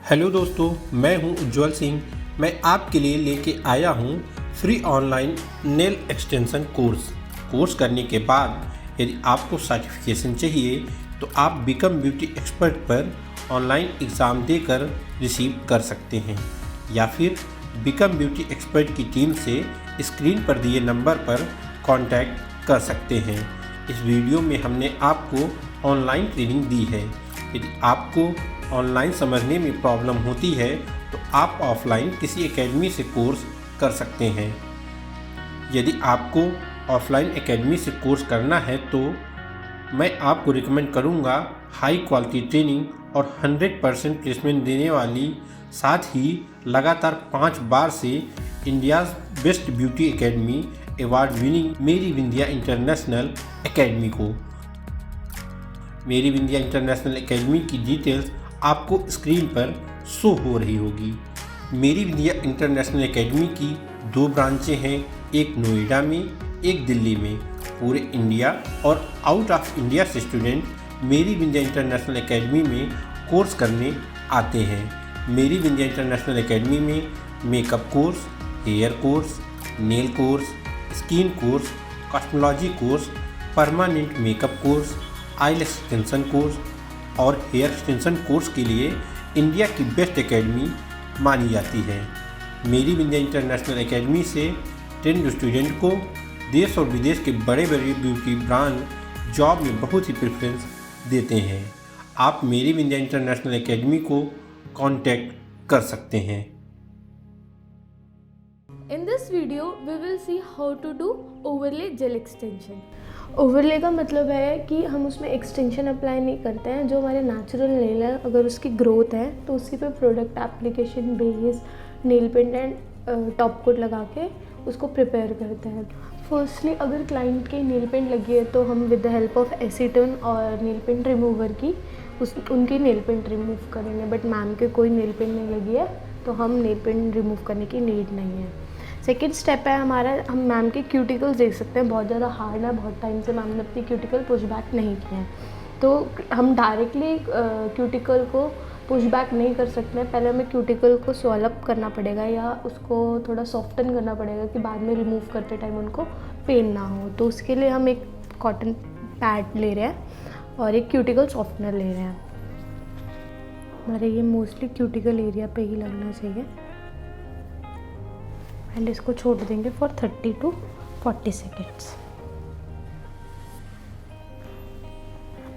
Hello दोस्तों, मैं हूं उज्जवल सिंह। मैं आपके लिए लेके आया हूं free online nail extension course करने के बाद यदि आपको सर्टिफिकेशन चाहिए तो आप बिकम ब्यूटी एक्सपर्ट पर ऑनलाइन एग्ज़ाम देकर रिसीव कर सकते हैं या फिर बिकम ब्यूटी एक्सपर्ट की टीम से स्क्रीन पर दिए नंबर पर कांटेक्ट कर सकते हैं। इस वीडियो में हमने आपको ऑनलाइन ट्रेनिंग दी है। यदि आपको ऑनलाइन समझने में प्रॉब्लम होती है तो आप ऑफलाइन किसी एकेडमी से कोर्स कर सकते हैं। यदि आपको ऑफलाइन एकेडमी से कोर्स करना है तो मैं आपको रिकमेंड करूंगा हाई क्वालिटी ट्रेनिंग और 100% प्लेसमेंट देने वाली, साथ ही लगातार 5 बार से India's best beauty academy award winning मेरी विंध्या इंटरनेशनल एकेडमी को। मेरी विंध्या इंटरनेशनल एकेडमी की डिटेल्स आपको स्क्रीन पर शो हो रही होगी। मेरी विंध्या इंटरनेशनल एकेडमी की 2 ब्रांचें हैं, एक नोएडा में, एक दिल्ली में। पूरे इंडिया और आउट ऑफ इंडिया से स्टूडेंट मेरी विंध्या इंटरनेशनल एकेडमी में कोर्स करने आते हैं। मेरी विंध्या इंटरनेशनल एकेडमी में makeup course, hair course, nail course, skin course, cosmetology course, permanent makeup course, eyelash extension course और हेयर एक्सटेंशन कोर्स के लिए इंडिया की बेस्ट एकेडमी मानी जाती है। मेरी विंध्या इंटरनेशनल एकेडमी से ट्रेंड स्टूडेंट को देश और विदेश के बड़े बड़े ब्यूटी ब्रांड जॉब में बहुत ही प्रेफरेंस देते हैं। आप मेरी विंध्या इंटरनेशनल एकेडमी को कांटेक्ट कर सकते हैं। In this video, we will see how to do overlay gel extension. Overlay का मतलब है कि हम उसमें एक्सटेंशन अप्लाई नहीं करते हैं। जो हमारे नेचुरल नेल है, अगर उसकी ग्रोथ है तो उसी पे product application, base, nail paint and top coat लगा के उसको प्रिपेयर करते हैं। फर्स्टली अगर क्लाइंट की नेल पेंट लगी है तो हम with the help of acetone और नेल पेंट रिमूवर की उनकी नेल पेंट रिमूव करेंगे। बट मैम के कोई नेल पेंट नहीं लगी है तो हम नेल पेंट रिमूव करने की नीड नहीं है। सेकेंड स्टेप है हमारा, हम मैम के क्यूटिकल्स देख सकते हैं, बहुत ज़्यादा हार्ड है, बहुत टाइम से मैम ने अपनी क्यूटिकल पुश बैक नहीं किए हैं। तो हम डायरेक्टली क्यूटिकल को पुश बैक नहीं कर सकते हैं। पहले हमें क्यूटिकल को स्वॉलअप करना पड़ेगा या उसको थोड़ा सॉफ्टन करना पड़ेगा कि बाद में रिमूव करते टाइम उनको पेन ना हो। तो उसके लिए हम एक कॉटन पैड ले रहे हैं और एक क्यूटिकल सॉफ्टनर ले रहे हैं। हमारे ये मोस्टली क्यूटिकल एरिया पे ही लगना चाहिए एंड इसको छोड़ देंगे for 30 to 40 seconds.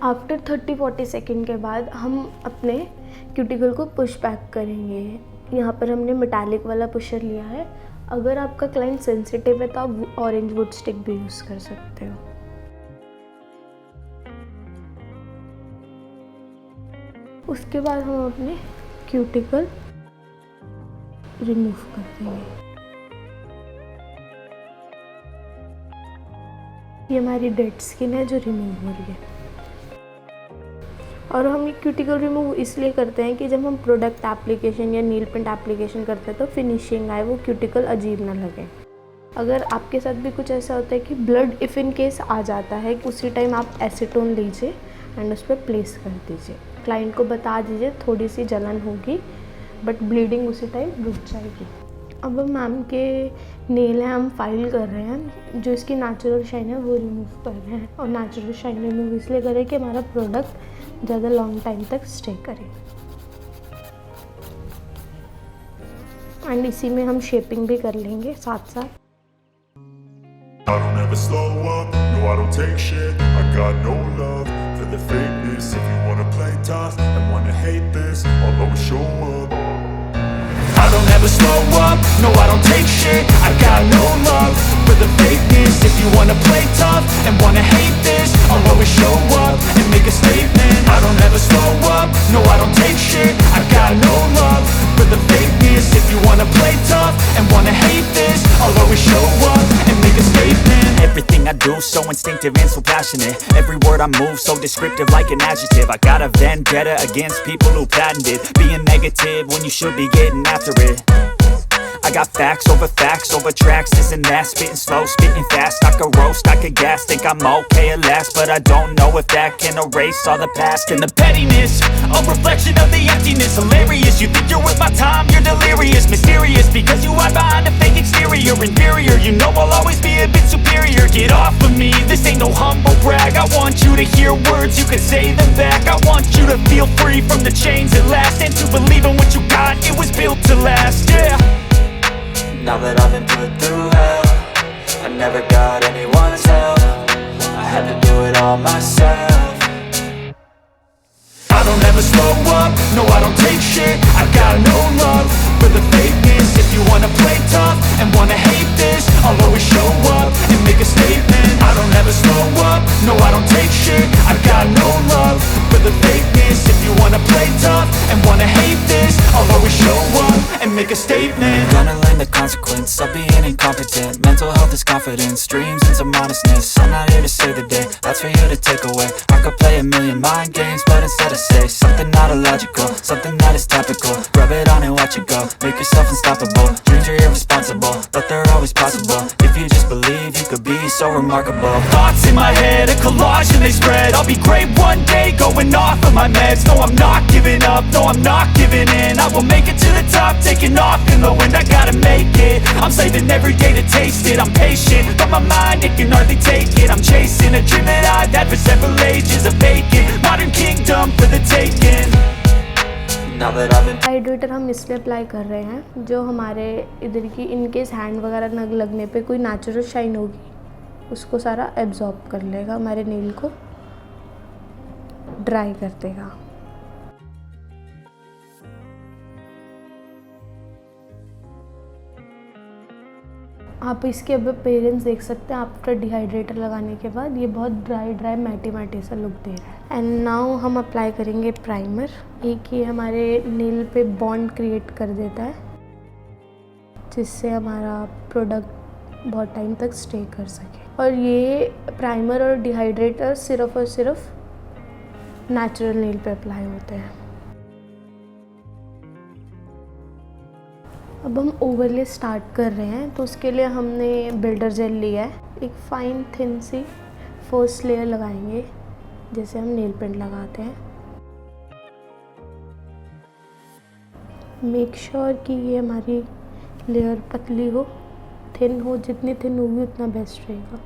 After 30-40 second के बाद हम अपने क्यूटिकल को पुश बैक करेंगे। यहाँ पर हमने मेटालिक वाला पुशर लिया है। अगर आपका क्लाइंट सेंसिटिव है तो आप ऑरेंज वुड स्टिक भी यूज़ कर सकते हो। उसके बाद हम अपने क्यूटिकल रिमूव कर देंगे। ये हमारी डेड स्किन है जो रिमूव हो रही है। और हम ये क्यूटिकल रिमूव इसलिए करते हैं कि जब हम प्रोडक्ट एप्लीकेशन या नील पेंट एप्लीकेशन करते हैं तो फिनिशिंग आए, वो क्यूटिकल अजीब ना लगे। अगर आपके साथ भी कुछ ऐसा होता है कि ब्लड इफ़ इन केस आ जाता है, उसी टाइम आप एसीटोन लीजिए एंड उस पर प्लेस कर दीजिए। क्लाइंट को बता दीजिए थोड़ी सी जलन होगी बट ब्लीडिंग उसी टाइम रुक जाएगी। अब मैम के नेल हैं, हम फाइल कर रहे हैं। जो इसकी नेचुरल शाइन है वो रिमूव कर रहे हैं और नेचुरल शाइन रिमूव इसलिए करें कि हमारा प्रोडक्ट ज़्यादा लॉन्ग टाइम तक स्टे करे। एंड इसी में हम शेपिंग भी कर लेंगे साथ साथ। I don't ever slow up, no I don't take shit. I got no love for the fakeness. If you wanna play tough and wanna hate this, I'll always show up. I don't ever slow up, no I don't take shit. I got no love for the fakeness. If you wanna play tough and wanna hate this, I'll always show up and make a statement. I don't ever slow up, no I don't take shit. I got no love for the fakeness. If you wanna play tough and wanna hate this, I'll always show up and make a statement. Everything I do so instinctive and so passionate. Every word I move so descriptive like an adjective. I got a vendetta against people who patented being negative when you should be getting after it. I got facts over tracks, isn't that spitting slow, spitting fast, I could roast, I could gas, think I'm okay at last, but I don't know if that can erase all the past. And the pettiness, a reflection of the emptiness, hilarious, you think you're worth my time, you're delirious, mysterious, because you hide behind a fake exterior, inferior, you know I'll always be a bit superior, get off of me, this ain't no humble brag, I want you to hear words, you can say them back, I want you to feel free from the chains at last, and to believe in what you got, it was built to last, yeah. Now that I've been put through hell, I never got anyone's help, I had to do it all myself. I don't ever slow up, no I don't take shit, I got no love for the fakeness. If you wanna play tough and wanna hate this, I'll always show up and make a statement. I don't ever slow up, no I don't take shit, I got no love for the fakeness. If you wanna play tough and wanna hate this, I'll always show up and make a statement. Gonna learn the consequence of being incompetent. Mental health is confidence, dreams and some honestness. I'm not here to save the day, that's for you to take away. I could play a million mind games, but instead I say something not illogical, something that is topical. Rub it on and watch it go, make yourself unstoppable. Dreams are irresponsible, but they're always possible. If you just believe, you could be so remarkable. Thoughts in my head, a collage and they spread. I'll be great one day, going off of my meds. No, I'm not giving up, no, I'm not giving in. I will make it to the top, taking off in the wind. I gotta make it, I'm saving every day to taste it. I'm patient, but my mind, it can hardly take it. I'm chasing a dream that I've had for several ages, a vacant modern kingdom for the taking. Now that I've been hydrator हम इसलिए apply कर रहे हैं जो हमारे इधर की in case hand वगैरह न लगने पे कोई नेचुरल शाइन होगी उसको सारा एब्जॉर्ब कर लेगा, हमारे नेल को ड्राई कर देगा। आप इसके अब अपीयरेंस देख सकते हैं आफ्टर डिहाइड्रेटर लगाने के बाद, ये बहुत ड्राई मैटी सा लुक दे रहा है। एंड नाउ हम अप्लाई करेंगे प्राइमर। एक ये हमारे नेल पे बॉन्ड क्रिएट कर देता है जिससे हमारा प्रोडक्ट बहुत टाइम तक स्टे कर सके। और ये प्राइमर और डिहाइड्रेटर सिर्फ और सिर्फ नेचुरल नेल पे अप्लाई होते हैं। अब हम ओवरले स्टार्ट कर रहे हैं, तो उसके लिए हमने बिल्डर जेल लिया है। एक फाइन थिन सी फर्स्ट लेयर लगाएंगे जैसे हम नेल पेंट लगाते हैं। मेक श्योर कि ये हमारी लेयर पतली हो, थिन हो, जितनी थिन होगी उतना बेस्ट रहेगा।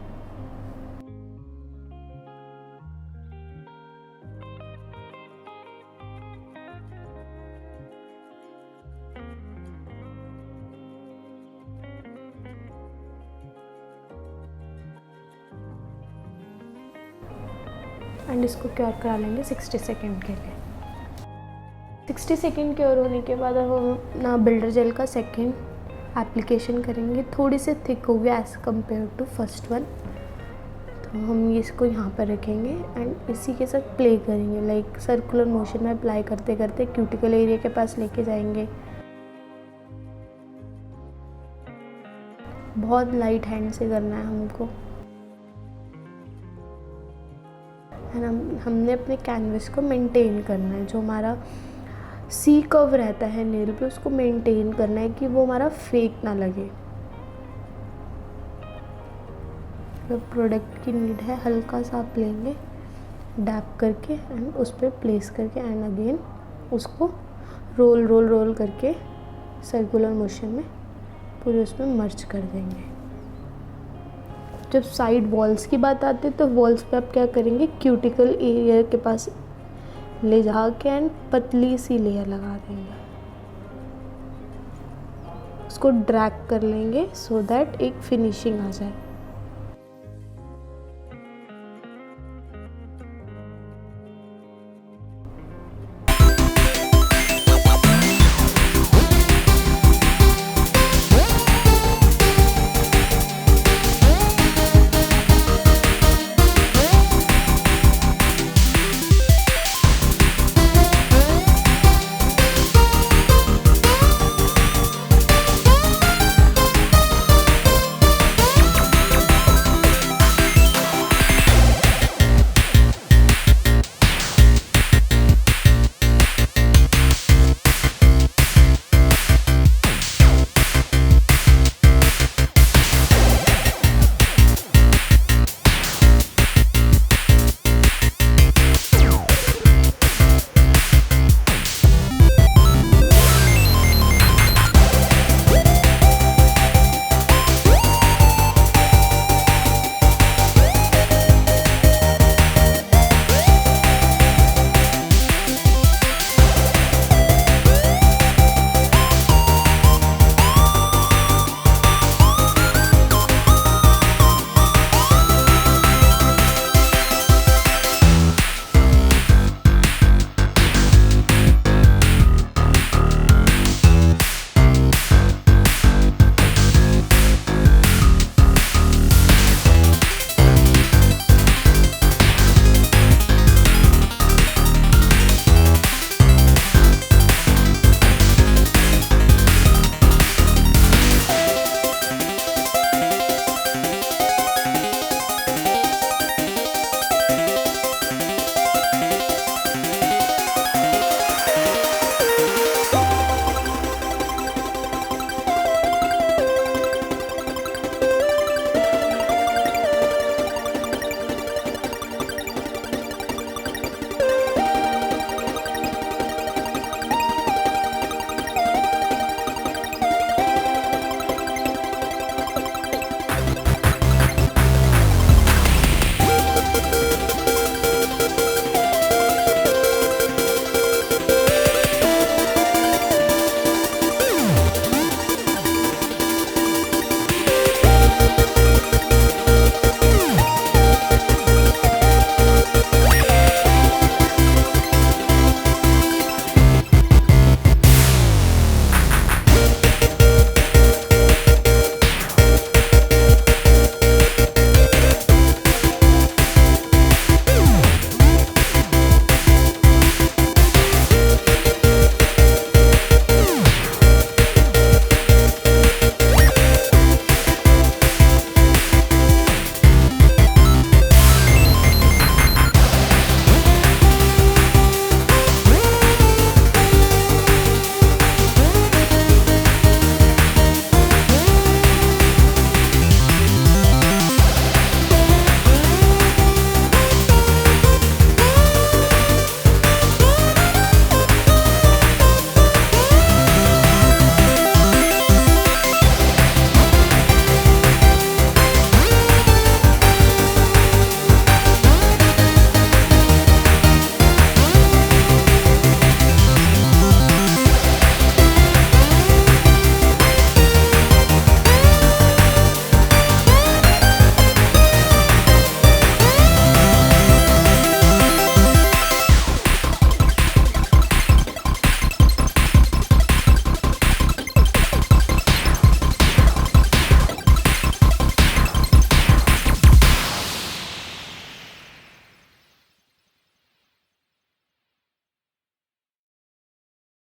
एंड इसको क्योर करा लेंगे 60 सेकेंड के लिए। 60 सेकेंड क्योर होने के बाद अब हम ना बिल्डर जेल का सेकेंड एप्लीकेशन करेंगे। थोड़ी सी थिक होगी as compare to first one, तो हम इसको यहाँ पर रखेंगे एंड इसी के साथ प्ले करेंगे, लाइक सर्कुलर मोशन में अप्लाई करते करते क्यूटिकल एरिया के पास लेके जाएंगे। बहुत लाइट हैंड से करना है हमको। एंड हमने अपने कैनवस को मेंटेन करना है, जो हमारा सी कर्व रहता है नेल पे उसको मेंटेन करना है कि वो हमारा फेक ना लगे। तो प्रोडक्ट की नीड है, हल्का सा आप लेंगे डैप करके एंड उस पर प्लेस करके एंड अगेन उसको रोल करके सर्कुलर मोशन में पूरे उसमें मर्ज कर देंगे। जब साइड वॉल्स की बात आती है तो वॉल्स पे आप क्या करेंगे, क्यूटिकल एरिया के पास ले जाके एंड पतली सी लेयर लगा देंगे, उसको ड्रैग कर लेंगे सो दैट एक फिनिशिंग आ जाए।